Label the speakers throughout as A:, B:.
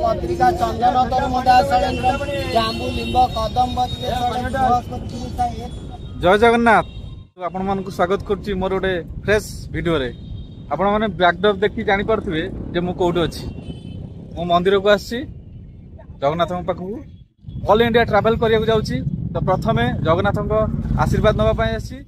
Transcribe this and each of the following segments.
A: पत्रिका चंदन तरुमदा जांबू लिंब कदम
B: जय जगन्नाथ। आपण मानक स्वागत करुच्ची मोर गोटे फ्रेश वीडियो रे। आपण माने बैकड्रॉप देखि जानि पारथिबे जे मु कोउठी अछि। मु मंदिर को आछि जगन्नाथ पाखु ऑल इंडिया ट्रैवल करिया जाउची। तो प्रथमे जगन्नाथ आशीर्वाद नबा पई आछि।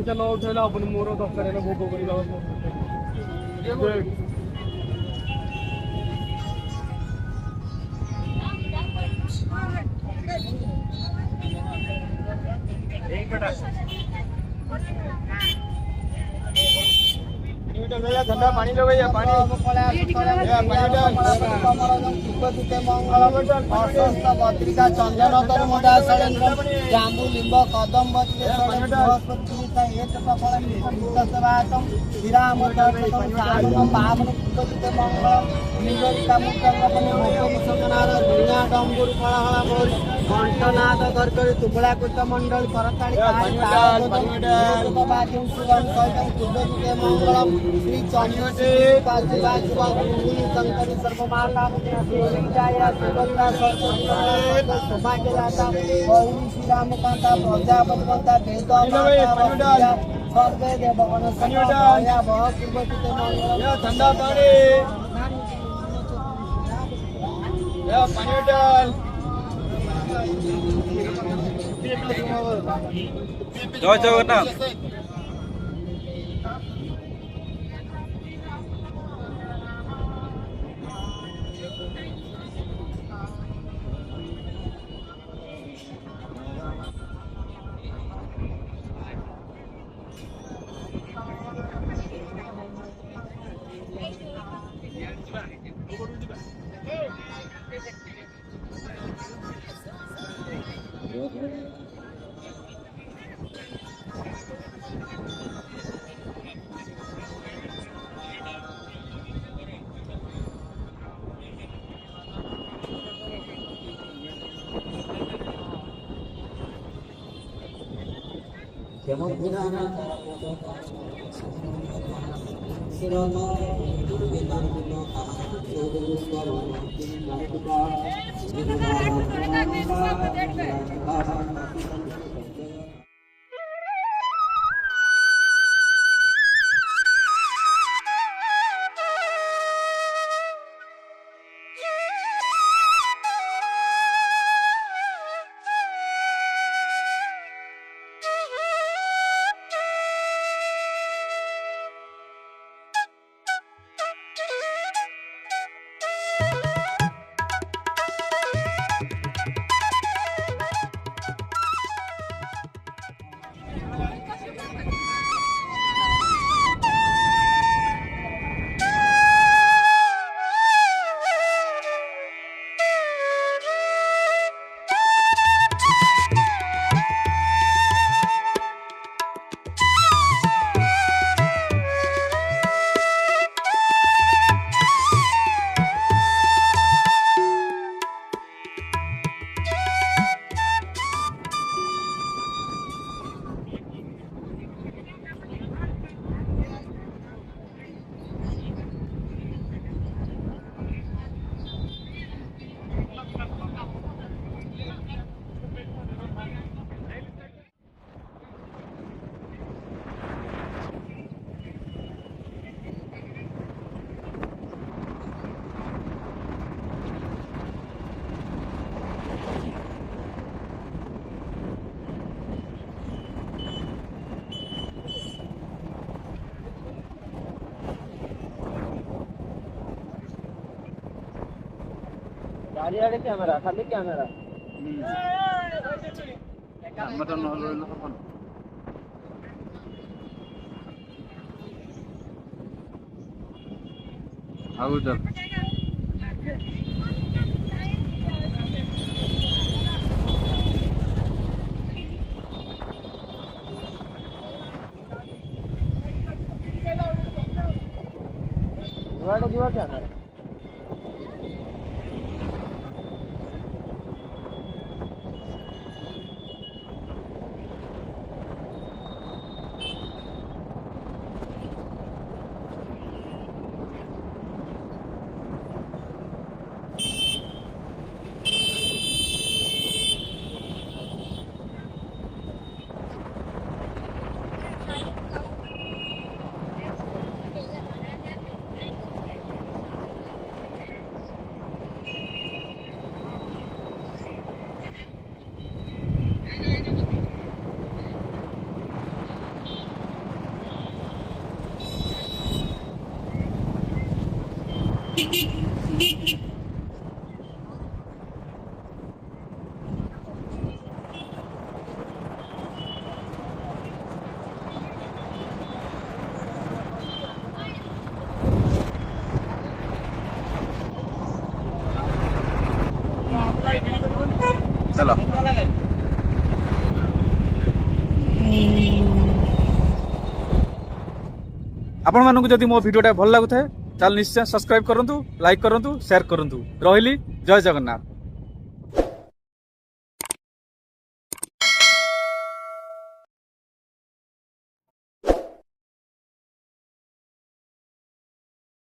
C: पैसा न उठेला अपन मोर दरकार है भोग करिला ठंडा पानी लो भैया पानी
A: पत्रिका चंदन तरुमदा जांबू लिंब कदम विराम घंटनाद करकरी तुबड़ा कुट मंडल करताड़ी मंगलम श्री चंद्रशेखर शंकरी सर्वमाता सौभाग्यदाता गौरी श्री राम कांता प्रजापतिवंता वेद सर्वे देवगण
C: ठंडा पानी
B: जय जगन्नाथ।
A: ଚାରିଆଡେ କ୍ୟାମେରା ଖାଲି କ୍ୟାମେରା।
B: ଆମର ନହେଲେ ରହିଲେ ହବନି। ଆଉ ଚାଲ
A: ଯୁଆଡେ ଯିବ କ୍ୟାମେରା।
B: चलो आपण मानक जदि मो वीडियोटा भल लागुଥାଏ ताल निश्चय सब्सक्राइब करंतु लाइक करंतु शेयर करंतु रहिली जय जगन्नाथ।